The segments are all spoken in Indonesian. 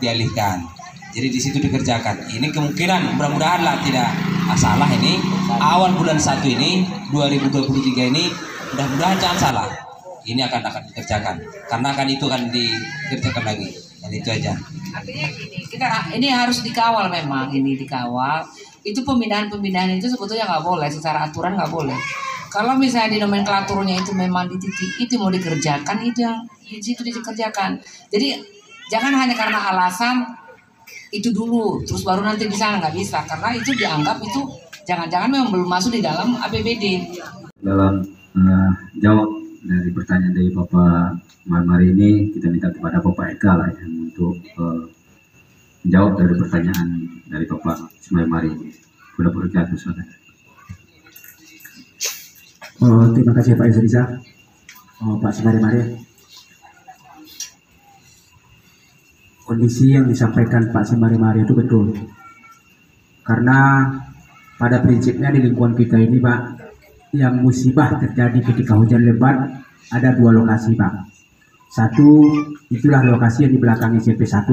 dialihkan. Jadi di situ dikerjakan. Ini kemungkinan mudah-mudahan lah tidak salah ini. Awal bulan 1 ini 2023 ini mudah-mudahan jangan salah. Ini akan dikerjakan. Karena kan itu akan dikerjakan lagi. Dan itu aja. Artinya ini harus dikawal memang, ini dikawal. Itu pemindahan-pemindahan itu sebetulnya nggak boleh, secara aturan nggak boleh. Kalau misalnya di nomenklaturnya itu memang di titik itu mau dikerjakan, itu yang di situ dikerjakan. Jadi jangan hanya karena alasan itu dulu, terus baru nanti di sana, nggak bisa. Karena itu dianggap itu jangan-jangan memang belum masuk di dalam APBD. Dalam jawab dari pertanyaan dari Bapak Marmari ini, kita minta kepada Bapak Eka lah yang untuk menjawab dari pertanyaan dari Bapak Marmari. Sudah berkata saudara. Terima kasih Pak Yusriza, Pak Marmari. Kondisi yang disampaikan Pak Marmari itu betul. Karena pada prinsipnya di lingkungan kita ini Pak, yang musibah terjadi ketika hujan lebat ada 2 lokasi Pak. Satu itulah lokasi yang di belakang SMP 1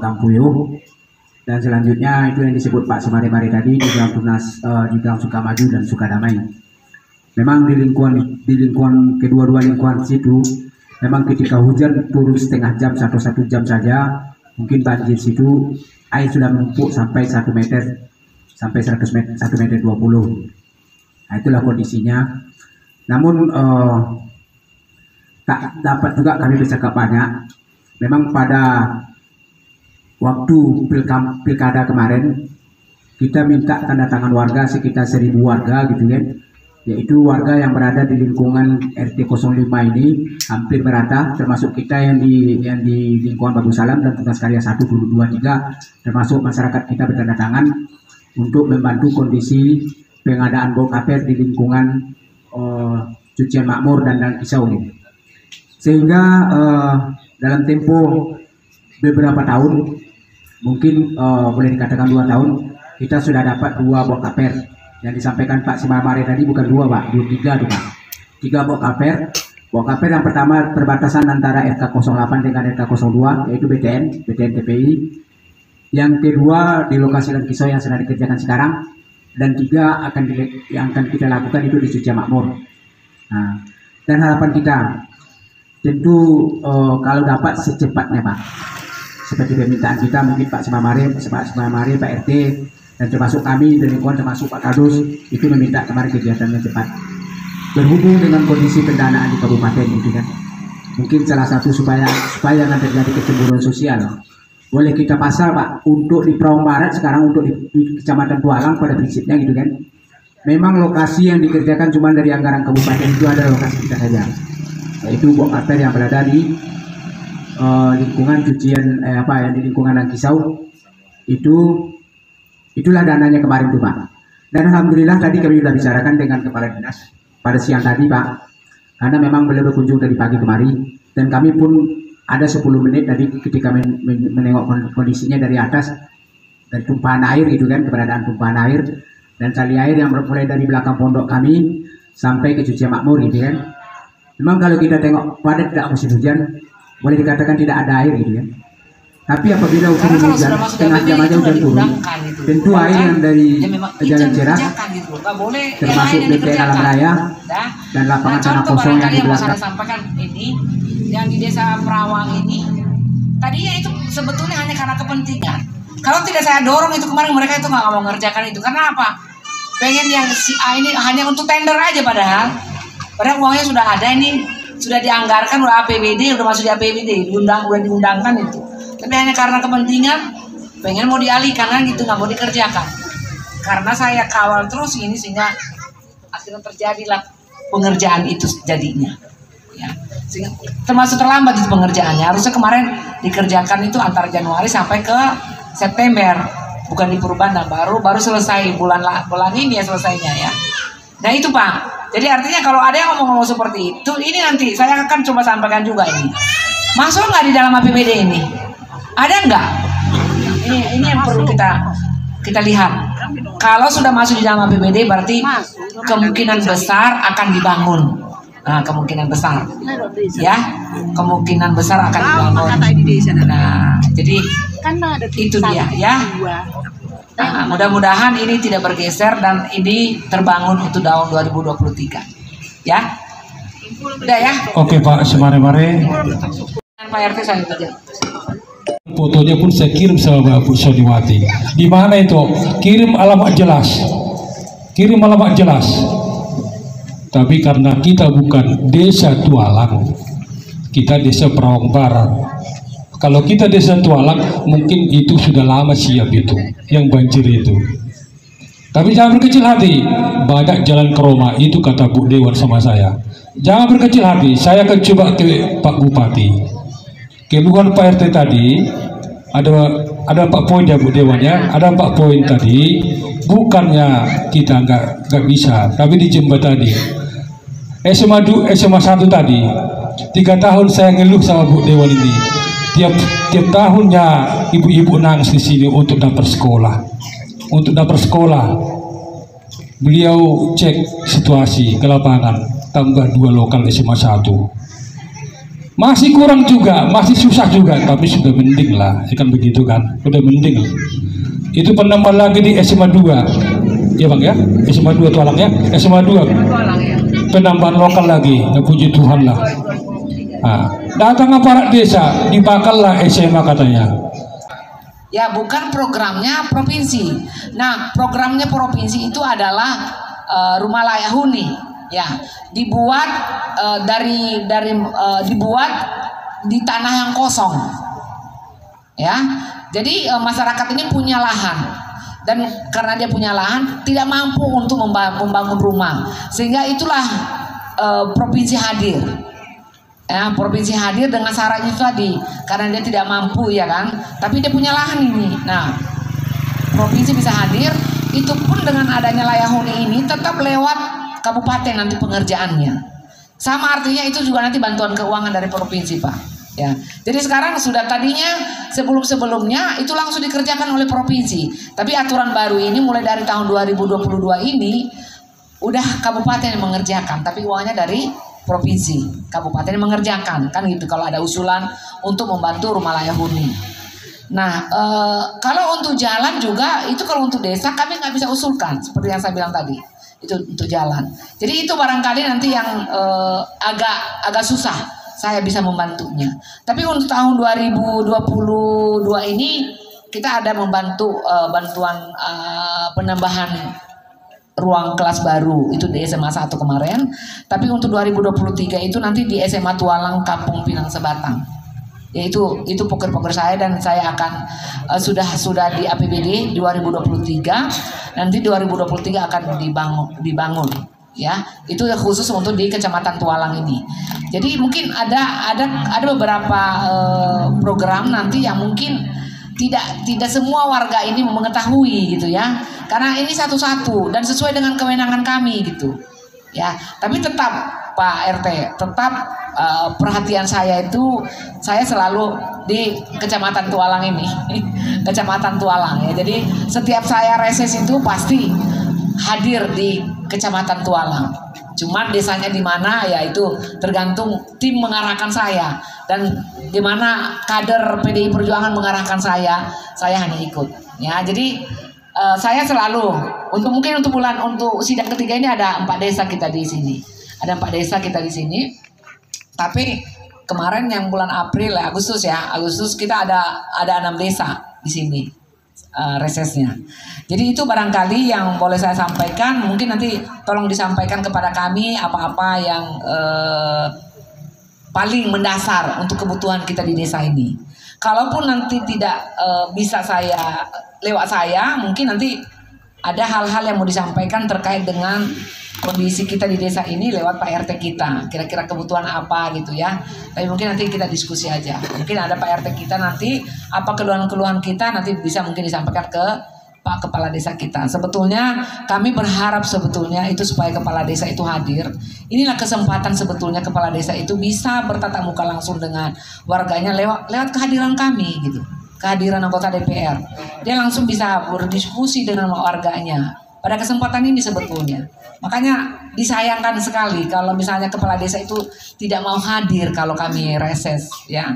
Gang Puyuh, dan selanjutnya itu yang disebut Pak Marmari tadi di Gang Tunas, di Gang Sukamaju dan Sukadamai. Memang di lingkungan kedua-dua lingkungan situ memang ketika hujan turun setengah jam atau 1 jam saja mungkin banjir situ air sudah menumpuk sampai 1 meter sampai 100 meter 1 meter 20. Nah, itulah kondisinya. Namun tak dapat juga kami bercakap banyak. Memang pada waktu pilkada kemarin kita minta tanda tangan warga sekitar 1000 warga gitu kan, yaitu warga yang berada di lingkungan RT 05 ini hampir merata, termasuk kita yang di lingkungan Bagus Salam dan Tugas Karya 1, 2, 3, termasuk masyarakat kita bertanda tangan untuk membantu kondisi pengadaan bokaper di lingkungan Cucian Makmur dan Kisau ini. Sehingga dalam tempo beberapa tahun, mungkin boleh dikatakan 2 tahun, kita sudah dapat 2 bokaper. Yang disampaikan Pak Marmari tadi bukan 2 Pak, 3 tuh Pak. 3 bokaper. Bokaper yang pertama perbatasan antara RK08 dengan RK02 yaitu BTN TPI. Yang kedua di lokasi dan Kisau yang sedang dikerjakan sekarang, dan 3 yang akan kita lakukan itu di Cucian Makmur. Nah, dan harapan kita tentu kalau dapat secepatnya Pak, seperti permintaan kita mungkin Pak Marmari, Pak RT, dan termasuk kami dari lingkungan, termasuk Pak Kadus itu meminta kemarin kegiatannya cepat. Berhubung dengan kondisi pendanaan di kabupaten itu kan, mungkin salah satu supaya jangan terjadi kecemburuan sosial, boleh kita pasal Pak untuk di Perawang Barat sekarang, untuk di Kecamatan Tualang pada prinsipnya gitu kan. Memang lokasi yang dikerjakan cuma dari anggaran kabupaten itu ada lokasi kita saja, yaitu bokaper yang berada di lingkungan cucian yang di lingkungan Kisau itu. Itulah dananya kemarin tuh Pak. Dan alhamdulillah tadi kami sudah bicarakan dengan kepala dinas pada siang tadi Pak, karena memang beliau berkunjung dari pagi kemari, dan kami pun ada 10 menit tadi ketika menengok kondisinya dari atas, dari tumpahan air gitu kan, keberadaan tumpahan air dan tali air yang mulai dari belakang pondok kami sampai ke Cucian Makmur gitu kan. Memang kalau kita tengok pada tidak musim hujan boleh dikatakan tidak ada air gitu kan. Tapi apabila hujan setengah jam aja hujan turun, tentu air yang dari Jalan Cerak, termasuk BPN Alam Raya dan lapangan tanah kosong yang di belakang. Saya sampaikan ini, yang di Desa Perawang ini, tadinya itu sebetulnya hanya karena kepentingan. Kalau tidak saya dorong itu kemarin, mereka itu nggak mau mengerjakan itu. Karena apa? Pengen yang si A ini hanya untuk tender aja, padahal uangnya sudah ada, ini sudah dianggarkan, udah APBD, udah masuk di APBD, udah diundangkan itu. Tapi hanya karena kepentingan pengen mau dialihkan kan gitu, nggak mau dikerjakan. Karena saya kawal terus ini sehingga akhirnya terjadilah pengerjaan itu jadinya. Ya, sehingga termasuk terlambat itu pengerjaannya. Harusnya kemarin dikerjakan itu antara Januari sampai ke September, bukan di Purbalingga, baru selesai bulan ini ya selesainya ya. Nah itu Pak. Jadi artinya kalau ada yang ngomong-ngomong seperti itu, ini nanti saya akan coba sampaikan juga ini. Masuk nggak di dalam APBD ini? Ada nggak? Ini yang perlu kita lihat. Kalau sudah masuk di dalam APBD berarti kemungkinan besar akan dibangun. Nah, kemungkinan besar, ya, kemungkinan besar akan dibangun. Nah, jadi itu dia, ya. Nah, mudah-mudahan ini tidak bergeser dan ini terbangun untuk tahun 2023, ya. Udah ya. Oke Pak, semare-mare. Pak RT saya saja. Fotonya pun saya kirim sama Bu Sodiwati. Di mana itu? Kirim alamat jelas. Kirim alamat jelas. Tapi karena kita bukan desa Tualang, kita desa Perawang Barat. Kalau kita desa Tualang, mungkin itu sudah lama siap itu, yang banjir itu. Tapi jangan berkecil hati, banyak jalan ke Roma, itu kata Bu Dewan sama saya. Jangan berkecil hati, saya akan coba ke Pak Bupati. Keluhan Pak RT tadi, ada 4 poin ya Bu Dewan ya, ada 4 poin tadi. Bukannya kita nggak bisa, tapi di jembatani. SMA 1 tadi 3 tahun saya ngeluh sama Bu Dewan ini, tiap tahunnya ibu-ibu nangis di sini untuk daftar sekolah. Beliau cek situasi ke lapangan, tambah 2 lokal SMA 1, masih kurang juga, masih susah juga, tapi sudah mending lah, kan begitu kan, sudah mending. Itu penambah lagi di SMA 2 ya Bang ya, SMA 2 Tualang ya, SMA 2 penambahan lokal lagi, ya puji Tuhan lah. Nah, datang aparat desa, dibakar lah SMA katanya. Ya, bukan programnya provinsi. Nah, programnya provinsi itu adalah rumah layak huni, ya, dibuat dibuat di tanah yang kosong, ya. Jadi masyarakat ini punya lahan. Dan karena dia punya lahan, tidak mampu untuk membangun rumah, sehingga itulah provinsi hadir. Ya, provinsi hadir dengan syarat itu tadi, karena dia tidak mampu, ya kan, tapi dia punya lahan ini. Nah, provinsi bisa hadir, itu pun dengan adanya layak huni ini tetap lewat kabupaten nanti pengerjaannya. Sama artinya itu juga nanti bantuan keuangan dari provinsi, Pak. Ya, jadi sekarang sudah tadinya sebelumnya itu langsung dikerjakan oleh provinsi. Tapi aturan baru ini mulai dari tahun 2022 ini udah kabupaten yang mengerjakan, tapi uangnya dari provinsi. Kabupaten yang mengerjakan, kan gitu kalau ada usulan untuk membantu rumah layak huni. Nah, kalau untuk jalan juga itu, kalau untuk desa kami nggak bisa usulkan seperti yang saya bilang tadi. Itu untuk jalan. Jadi itu barangkali nanti yang agak susah saya bisa membantunya. Tapi untuk tahun 2022 ini kita ada membantu bantuan penambahan ruang kelas baru itu di SMA 1 kemarin. Tapi untuk 2023 itu nanti di SMA Tualang Kampung Pinang Sebatang. Yaitu poker saya, dan saya akan sudah di APBD 2023. Nanti 2023 akan dibangun. Ya, itu khusus untuk di Kecamatan Tualang ini. Jadi mungkin ada beberapa program nanti yang mungkin tidak semua warga ini mengetahui gitu ya, karena ini satu-satu dan sesuai dengan kewenangan kami gitu ya. Tapi tetap Pak RT, tetap perhatian saya itu saya selalu di Kecamatan Tualang ini Kecamatan Tualang ya. Jadi setiap saya reses itu pasti hadir di Kecamatan Tualang. Cuman desanya di mana ya itu tergantung tim mengarahkan saya, dan di mana kader PDI Perjuangan mengarahkan saya hanya ikut. Ya, jadi saya selalu untuk sidang ketiga ini ada 4 desa kita di sini. Ada 4 desa kita di sini. Tapi kemarin yang bulan Agustus kita ada 6 desa di sini. Resesnya. Jadi itu barangkali yang boleh saya sampaikan. Mungkin nanti tolong disampaikan kepada kami apa-apa yang paling mendasar untuk kebutuhan kita di desa ini. Kalaupun nanti tidak bisa lewat saya, mungkin nanti ada hal-hal yang mau disampaikan terkait dengan kondisi kita di desa ini lewat Pak RT kita, kira-kira kebutuhan apa gitu ya. Tapi mungkin nanti kita diskusi aja. Mungkin ada Pak RT kita nanti apa keluhan-keluhan kita nanti bisa mungkin disampaikan ke Pak Kepala Desa kita. Sebetulnya kami berharap sebetulnya itu supaya Kepala Desa itu hadir. Inilah kesempatan sebetulnya Kepala Desa itu bisa bertatap muka langsung dengan warganya lewat kehadiran kami gitu. Kehadiran anggota DPR. Dia langsung bisa berdiskusi dengan warganya pada kesempatan ini sebetulnya. Makanya disayangkan sekali kalau misalnya kepala desa itu tidak mau hadir kalau kami reses, ya.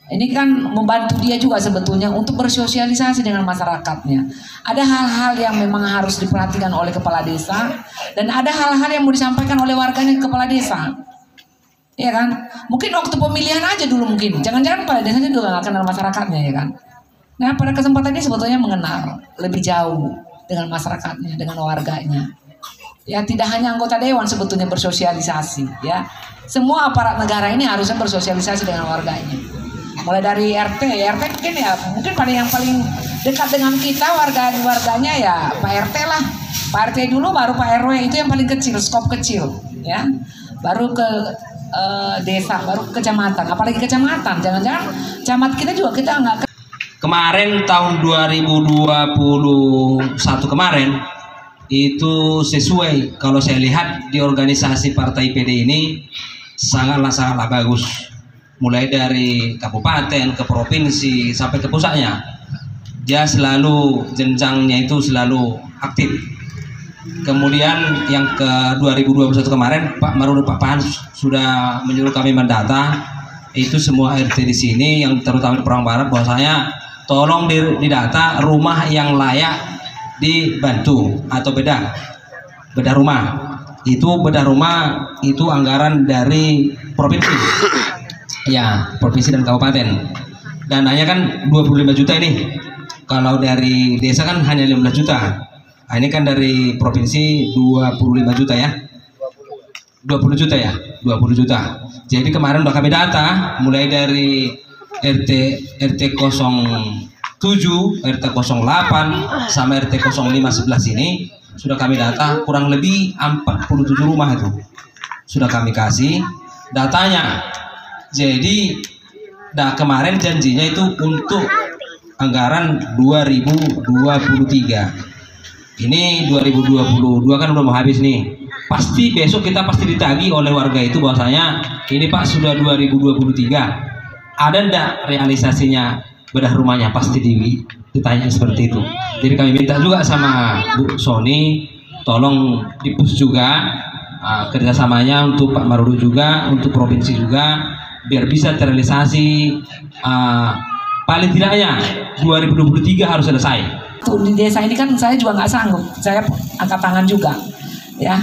Ini kan membantu dia juga sebetulnya untuk bersosialisasi dengan masyarakatnya. Ada hal-hal yang memang harus diperhatikan oleh kepala desa dan ada hal-hal yang mau disampaikan oleh warganya ke kepala desa. Ya kan? Mungkin waktu pemilihan aja dulu mungkin. Jangan-jangan kepala desanya juga nggak kenal masyarakatnya, ya kan? Nah, pada kesempatan ini sebetulnya mengenal lebih jauh dengan masyarakatnya, dengan warganya. Ya, tidak hanya anggota dewan sebetulnya bersosialisasi, ya. Semua aparat negara ini harusnya bersosialisasi dengan warganya. Mulai dari RT mungkin pada yang paling dekat dengan kita warganya ya Pak RT lah. Pak RT dulu baru Pak RW, itu yang paling kecil, skop kecil, ya. Baru ke desa, baru ke kecamatan, apalagi kecamatan. Jangan-jangan camat kita juga kita nggak. Kemarin tahun 2021 kemarin itu sesuai kalau saya lihat di organisasi Partai PD ini sangatlah bagus. Mulai dari kabupaten ke provinsi sampai ke pusatnya, dia selalu jenjangnya itu selalu aktif. Kemudian yang ke 2021 kemarin Pak Maruli Pak Pan sudah menyuruh kami mendata itu semua RT di sini yang terutama di Perang Barat, bahwasanya tolong didata rumah yang layak dibantu atau bedah rumah. Itu bedah rumah itu anggaran dari provinsi. Ya, provinsi dan kabupaten. Dananya kan 25 juta ini. Kalau dari desa kan hanya 15 juta. Nah, ini kan dari provinsi 25 juta ya. 20 juta ya, 20 juta. Jadi kemarin udah kami data mulai dari RT 07, RT 08 sama RT 0511 ini sudah kami data kurang lebih 47 rumah itu. Sudah kami kasih datanya. Jadi kemarin janjinya itu untuk anggaran 2023. Ini 2022 kan udah mau habis nih. Pasti besok kita pasti ditagih oleh warga itu bahwasanya ini Pak sudah 2023. Ada ndak realisasinya bedah rumahnya? Pasti ditanya seperti itu. Jadi kami minta juga sama Bu Sony tolong dipus juga kerjasamanya untuk Pak Maruli juga, untuk provinsi juga, biar bisa terrealisasi paling tidaknya 2023 harus selesai. Di desa ini kan saya juga nggak sanggup, saya angkat tangan juga, ya.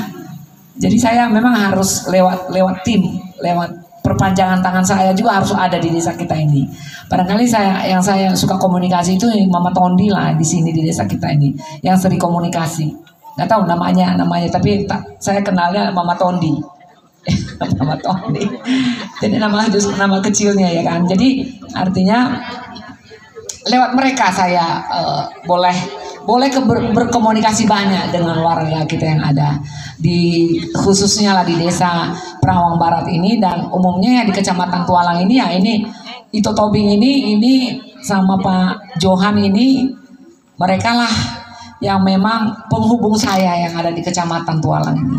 Jadi saya memang harus lewat tim, lewat perpanjangan tangan saya juga harus ada di desa kita ini. Barangkali yang saya suka komunikasi itu Mama Tondi lah di sini di desa kita ini, yang sering komunikasi. Nggak tahu namanya, tapi saya kenalnya Mama Tondi. Mama Tondi. Jadi nama kecilnya ya kan. Jadi artinya lewat mereka saya boleh berkomunikasi banyak dengan warga kita yang ada khususnya lah di desa Perawang Barat ini, dan umumnya ya di Kecamatan Tualang ini ya ini Ito Tobing ini sama Pak Johan ini, mereka lah yang memang penghubung saya yang ada di Kecamatan Tualang ini.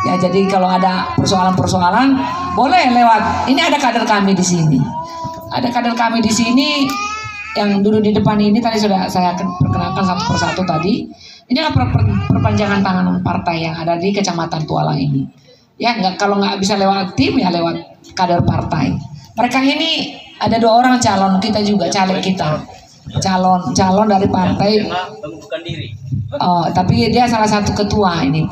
Ya, jadi kalau ada persoalan-persoalan boleh lewat. Ini ada kader kami di sini. Ada kader kami di sini yang duduk di depan ini tadi sudah saya perkenalkan satu persatu tadi. Ini adalah perpanjangan tangan partai yang ada di Kecamatan Tualang ini. Ya, kalau nggak bisa lewat tim ya lewat kader partai. Mereka ini ada 2 orang calon kita juga, caleg kita. Calon dari partai. Oh, tapi dia salah satu ketua ini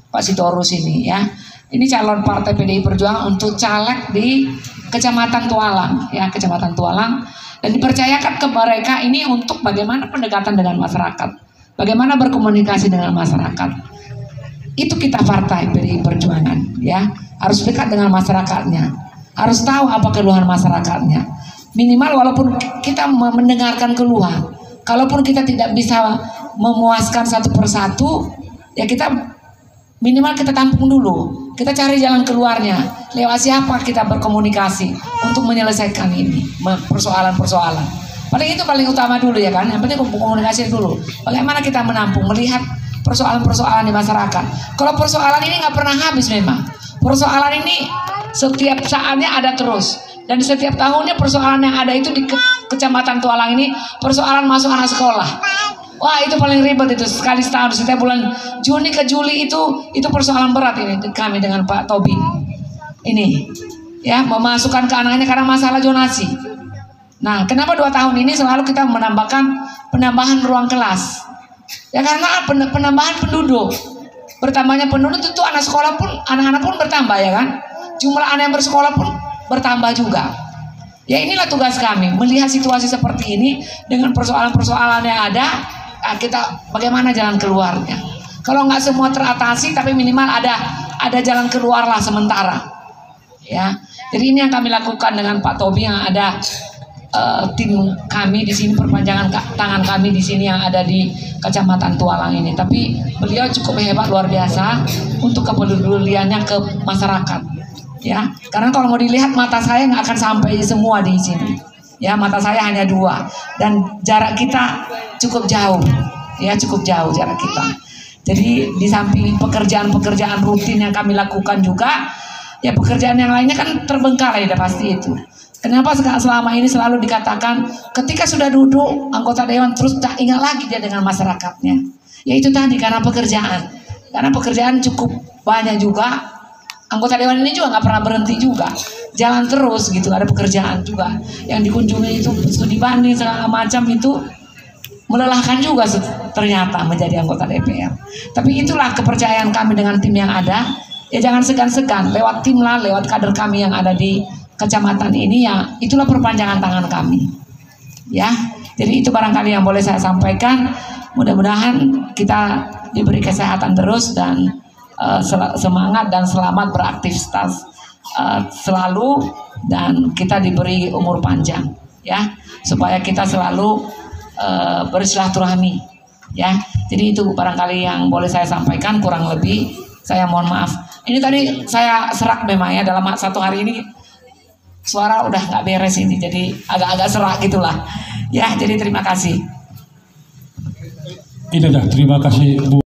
Pak Sitorus ini ya. Ini calon partai PDI Perjuangan untuk caleg di Kecamatan Tualang ya, Kecamatan Tualang, dan dipercayakan ke mereka ini untuk bagaimana pendekatan dengan masyarakat, bagaimana berkomunikasi dengan masyarakat. Itu kita partai PDI Perjuangan ya, harus dekat dengan masyarakatnya, harus tahu apa keluhan masyarakatnya. Minimal walaupun kita mendengarkan keluhan, kalaupun kita tidak bisa memuaskan satu persatu, ya kita minimal kita tampung dulu, kita cari jalan keluarnya, lewat siapa kita berkomunikasi untuk menyelesaikan ini persoalan-persoalan. Paling itu paling utama dulu ya kan, yang penting komunikasi dulu. Bagaimana kita menampung, melihat persoalan-persoalan di masyarakat. Kalau persoalan ini nggak pernah habis memang. Persoalan ini setiap saatnya ada terus, dan setiap tahunnya persoalan yang ada itu di Kecamatan Tualang ini persoalan masuk anak sekolah. Wah, itu paling ribet itu, sekali setahun. Setiap bulan Juni ke Juli itu persoalan berat ini kami dengan Pak Tobi. Ini ya, memasukkan ke anaknya karena masalah zonasi. Nah, kenapa 2 tahun ini selalu kita menambahkan penambahan ruang kelas? Ya karena penambahan penduduk. Bertambahnya penduduk itu anak sekolah pun, anak-anak pun bertambah ya kan? Jumlah anak yang bersekolah pun bertambah juga. Ya inilah tugas kami, melihat situasi seperti ini dengan persoalan-persoalan yang ada, kita bagaimana jalan keluarnya. Kalau nggak semua teratasi, tapi minimal ada jalan keluar lah sementara. Ya, jadi ini yang kami lakukan dengan Pak Tobi yang ada. Tim kami di sini, perpanjangan tangan kami di sini yang ada di Kecamatan Tualang ini. Tapi beliau cukup hebat, luar biasa untuk kepeduliannya ke masyarakat. Ya, karena kalau mau dilihat mata saya nggak akan sampai semua di sini. Ya, mata saya hanya 2 dan jarak kita cukup jauh. Ya, cukup jauh jarak kita. Jadi di samping pekerjaan-pekerjaan rutin yang kami lakukan juga, ya pekerjaan yang lainnya kan terbengkalai, udah pasti itu. Kenapa selama ini selalu dikatakan ketika sudah duduk anggota dewan terus tak ingat lagi dia dengan masyarakatnya. Ya itu tadi karena pekerjaan. Karena pekerjaan cukup banyak juga. Anggota dewan ini juga nggak pernah berhenti juga. Jalan terus gitu, ada pekerjaan juga. Yang dikunjungi itu studi banding segala macam itu melelahkan juga ternyata menjadi anggota DPR. Tapi itulah kepercayaan kami dengan tim yang ada. Ya jangan segan-segan lewat tim lah, lewat kader kami yang ada di kecamatan ini, ya itulah perpanjangan tangan kami. Ya, jadi itu barangkali yang boleh saya sampaikan. Mudah-mudahan kita diberi kesehatan terus dan semangat dan selamat beraktivitas selalu, dan kita diberi umur panjang ya, supaya kita selalu bersilaturahmi ya. Jadi itu barangkali yang boleh saya sampaikan, kurang lebih saya mohon maaf. Ini tadi saya serak memang ya, dalam 1 hari ini suara udah nggak beres ini, jadi agak-agak serak gitulah ya. Jadi terima kasih. Ini dah, terima kasih Bu.